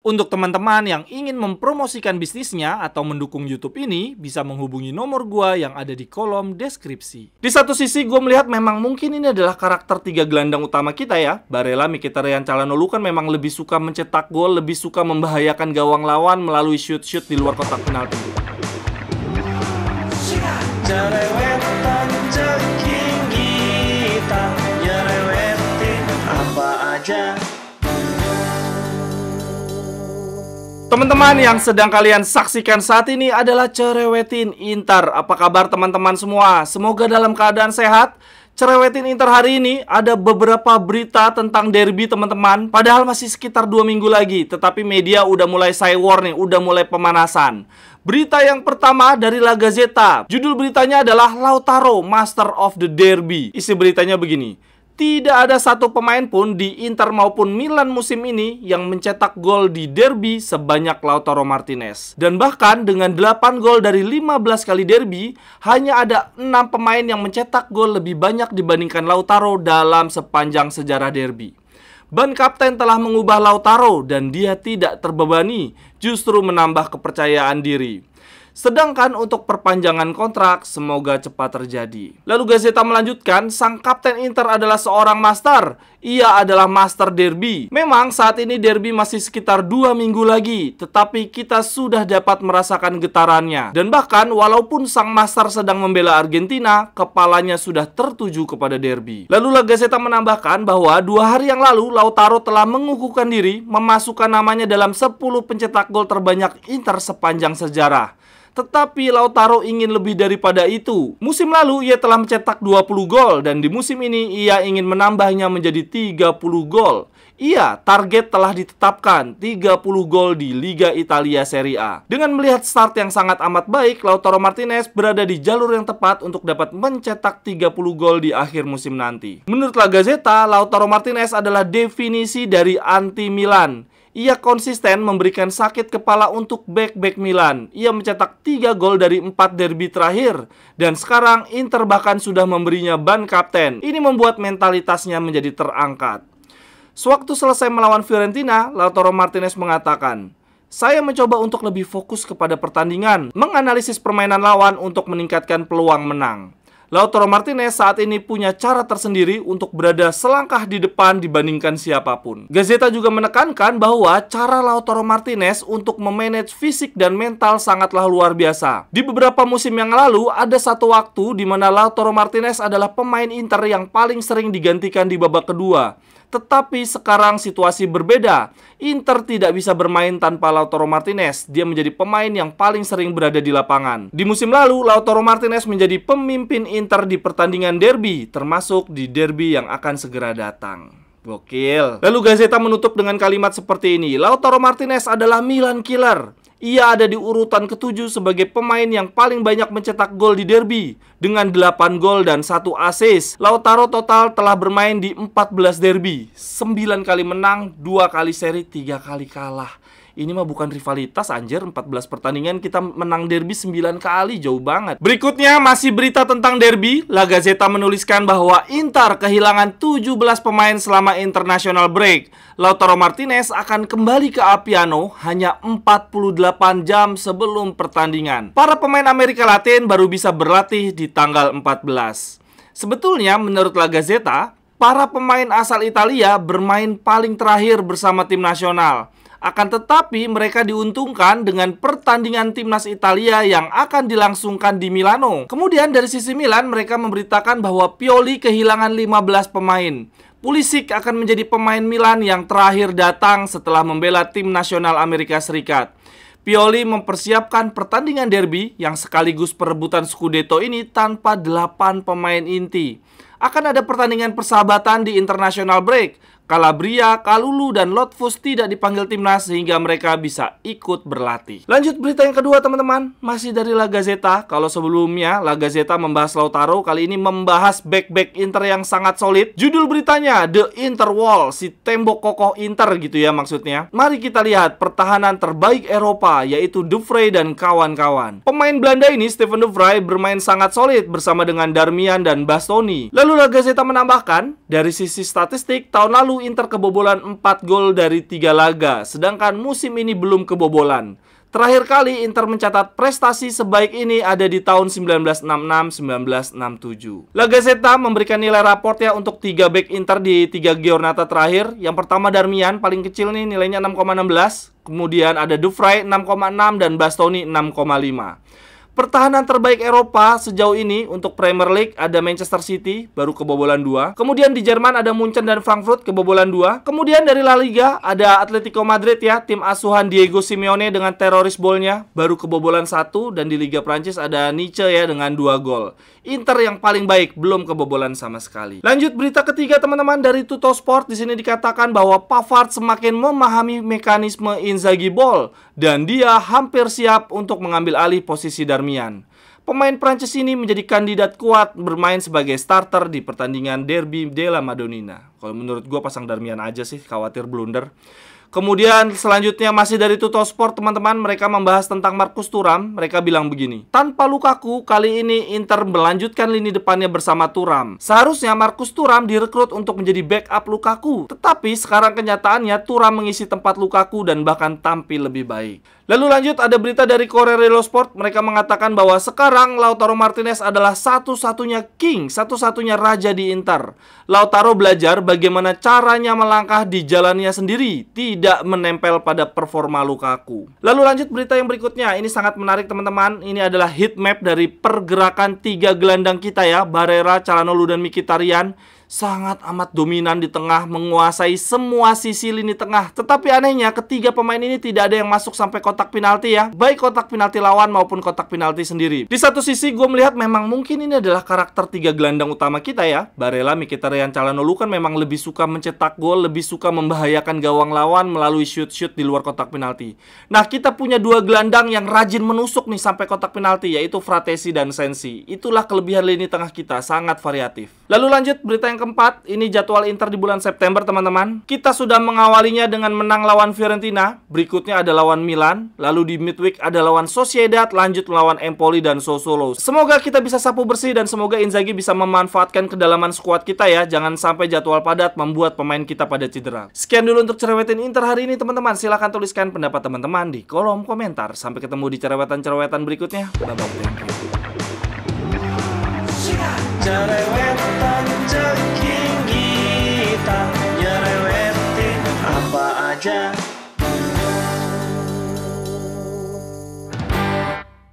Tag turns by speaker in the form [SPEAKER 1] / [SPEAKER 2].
[SPEAKER 1] Untuk teman-teman yang ingin mempromosikan bisnisnya atau mendukung YouTube ini, bisa menghubungi nomor gua yang ada di kolom deskripsi. Di satu sisi gua melihat memang mungkin ini adalah karakter tiga gelandang utama kita ya. Barella, Mkhitaryan, Calhanoglu kan memang lebih suka mencetak gol, lebih suka membahayakan gawang lawan melalui shoot-shoot di luar kotak penalti. Cerewetan ceking kita, nyerewetin apa aja. Teman-teman yang sedang kalian saksikan saat ini adalah Cerewetin Inter. Apa kabar teman-teman semua? Semoga dalam keadaan sehat. Cerewetin Inter hari ini ada beberapa berita tentang derby teman-teman. Padahal masih sekitar 2 minggu lagi, tetapi media udah mulai say war nih, udah mulai pemanasan. Berita yang pertama dari La Gazzetta. Judul beritanya adalah Lautaro, Master of the Derby. Isi beritanya begini: tidak ada satu pemain pun di Inter maupun Milan musim ini yang mencetak gol di derby sebanyak Lautaro Martinez. Dan bahkan dengan 8 gol dari 15 kali derby, hanya ada 6 pemain yang mencetak gol lebih banyak dibandingkan Lautaro dalam sepanjang sejarah derby. Ban kapten telah mengubah Lautaro dan dia tidak terbebani, justru menambah kepercayaan diri. Sedangkan untuk perpanjangan kontrak, semoga cepat terjadi. Lalu Gazzetta melanjutkan, sang kapten Inter adalah seorang master. Ia adalah master derby. Memang saat ini derby masih sekitar 2 minggu lagi, tetapi kita sudah dapat merasakan getarannya. Dan bahkan walaupun sang master sedang membela Argentina, kepalanya sudah tertuju kepada derby. Lalu La Gazzetta menambahkan bahwa 2 hari yang lalu Lautaro telah mengukuhkan diri, memasukkan namanya dalam 10 pencetak gol terbanyak Inter sepanjang sejarah. Tetapi Lautaro ingin lebih daripada itu. Musim lalu ia telah mencetak 20 gol dan di musim ini ia ingin menambahnya menjadi 30 gol. Iya, target telah ditetapkan 30 gol di Liga Italia Serie A. Dengan melihat start yang sangat amat baik, Lautaro Martinez berada di jalur yang tepat untuk dapat mencetak 30 gol di akhir musim nanti. Menurut La Gazzetta, Lautaro Martinez adalah definisi dari anti Milan. Ia konsisten memberikan sakit kepala untuk bek-bek Milan. Ia mencetak 3 gol dari 4 derby terakhir. Dan sekarang Inter bahkan sudah memberinya ban kapten. Ini membuat mentalitasnya menjadi terangkat. Sewaktu selesai melawan Fiorentina, Lautaro Martinez mengatakan, "Saya mencoba untuk lebih fokus kepada pertandingan, menganalisis permainan lawan untuk meningkatkan peluang menang." Lautaro Martinez saat ini punya cara tersendiri untuk berada selangkah di depan dibandingkan siapapun. Gazzetta juga menekankan bahwa cara Lautaro Martinez untuk memanage fisik dan mental sangatlah luar biasa. Di beberapa musim yang lalu, ada satu waktu di mana Lautaro Martinez adalah pemain Inter yang paling sering digantikan di babak kedua. Tetapi sekarang situasi berbeda. Inter tidak bisa bermain tanpa Lautaro Martinez. Dia menjadi pemain yang paling sering berada di lapangan. Di musim lalu, Lautaro Martinez menjadi pemimpin Inter di pertandingan derby, termasuk di derby yang akan segera datang. Gokil. Lalu Gazzetta menutup dengan kalimat seperti ini: Lautaro Martinez adalah Milan killer. Ia ada di urutan ke-7 sebagai pemain yang paling banyak mencetak gol di derby dengan 8 gol dan 1 assist. Lautaro total telah bermain di 14 derby, 9 kali menang, 2 kali seri, 3 kali kalah. Ini mah bukan rivalitas anjir, 14 pertandingan kita menang derby 9 kali, jauh banget. Berikutnya masih berita tentang derby. La Gazzetta menuliskan bahwa Inter kehilangan 17 pemain selama international break. Lautaro Martinez akan kembali ke Appiano hanya 48 jam sebelum pertandingan. Para pemain Amerika Latin baru bisa berlatih di tanggal 14. Sebetulnya menurut La Gazzetta, para pemain asal Italia bermain paling terakhir bersama tim nasional. Akan tetapi mereka diuntungkan dengan pertandingan timnas Italia yang akan dilangsungkan di Milano. Kemudian dari sisi Milan, mereka memberitakan bahwa Pioli kehilangan 15 pemain. Pulisic akan menjadi pemain Milan yang terakhir datang setelah membela tim nasional Amerika Serikat. Pioli mempersiapkan pertandingan derby yang sekaligus perebutan Scudetto ini tanpa 8 pemain inti. Akan ada pertandingan persahabatan di international break. Calabria, Kalulu, dan Lotfus tidak dipanggil timnas sehingga mereka bisa ikut berlatih. Lanjut berita yang kedua teman-teman, masih dari La Gazzetta. Kalau sebelumnya La Gazzetta membahas Lautaro, kali ini membahas back-back Inter yang sangat solid. Judul beritanya The Inter Wall, si tembok kokoh Inter gitu ya maksudnya. Mari kita lihat pertahanan terbaik Eropa, yaitu De Vrij dan kawan-kawan. Pemain Belanda ini, Steven De Vrij, bermain sangat solid bersama dengan Darmian dan Bastoni. Lalu La Gazzetta menambahkan, dari sisi statistik tahun lalu lalu Inter kebobolan 4 gol dari 3 laga, sedangkan musim ini belum kebobolan. Terakhir kali Inter mencatat prestasi sebaik ini ada di tahun 1966-1967. La Gazzetta memberikan nilai raport ya untuk 3 back Inter di 3 giornata terakhir. Yang pertama Darmian, paling kecil nih nilainya 6,16. Kemudian ada Dufray 6,6 dan Bastoni 6,5. Pertahanan terbaik Eropa sejauh ini untuk Premier League ada Manchester City, baru kebobolan 2. Kemudian di Jerman ada Munchen dan Frankfurt, kebobolan 2. Kemudian dari La Liga ada Atletico Madrid ya, tim asuhan Diego Simeone dengan teroris bolnya, baru kebobolan 1. Dan di Liga Prancis ada Nice ya dengan 2 gol. Inter yang paling baik, belum kebobolan sama sekali. Lanjut berita ketiga teman-teman dari Tuttosport. Di sini dikatakan bahwa Pavard semakin memahami mekanisme Inzaghi ball dan dia hampir siap untuk mengambil alih posisi Darmian. Pemain Prancis ini menjadi kandidat kuat bermain sebagai starter di pertandingan Derby della Madonnina. Kalau menurut gue pasang Darmian aja sih, khawatir blunder. Kemudian selanjutnya masih dari Tuttosport teman-teman, mereka membahas tentang Marcus Thuram. Mereka bilang begini, tanpa Lukaku kali ini Inter melanjutkan lini depannya bersama Thuram. Seharusnya Marcus Thuram direkrut untuk menjadi backup Lukaku, tetapi sekarang kenyataannya Thuram mengisi tempat Lukaku dan bahkan tampil lebih baik. Lalu lanjut ada berita dari Corriere dello Sport. Mereka mengatakan bahwa sekarang Lautaro Martinez adalah satu-satunya king, satu-satunya raja di Inter. Lautaro belajar bagaimana caranya melangkah di jalannya sendiri, tidak menempel pada performa Lukaku. Lalu lanjut berita yang berikutnya. Ini sangat menarik teman-teman. Ini adalah heat map dari pergerakan 3 gelandang kita ya, Barella, Calhanoglu dan Mkhitaryan. Sangat amat dominan di tengah, menguasai semua sisi lini tengah. Tetapi anehnya ketiga pemain ini tidak ada yang masuk sampai kotak penalti ya, baik kotak penalti lawan maupun kotak penalti sendiri. Di satu sisi gue melihat memang mungkin ini adalah karakter 3 gelandang utama kita ya. Barella, Mkhitaryan, Calhanoglu kan memang lebih suka mencetak gol, lebih suka membahayakan gawang lawan melalui shoot-shoot di luar kotak penalti. Nah, kita punya 2 gelandang yang rajin menusuk nih sampai kotak penalti, yaitu Fratesi dan Sensi. Itulah kelebihan lini tengah kita, sangat variatif. Lalu lanjut berita yang keempat, ini jadwal Inter di bulan September teman-teman. Kita sudah mengawalinya dengan menang lawan Fiorentina, berikutnya ada lawan Milan, lalu di midweek ada lawan Sociedad, lanjut melawan Empoli dan Sassuolo. Semoga kita bisa sapu bersih dan semoga Inzaghi bisa memanfaatkan kedalaman skuad kita ya. Jangan sampai jadwal padat membuat pemain kita pada cedera. Sekian dulu untuk cerewetin Inter hari ini teman-teman. Silahkan tuliskan pendapat teman-teman di kolom komentar. Sampai ketemu di cerewetan-cerewetan berikutnya. Bye-bye.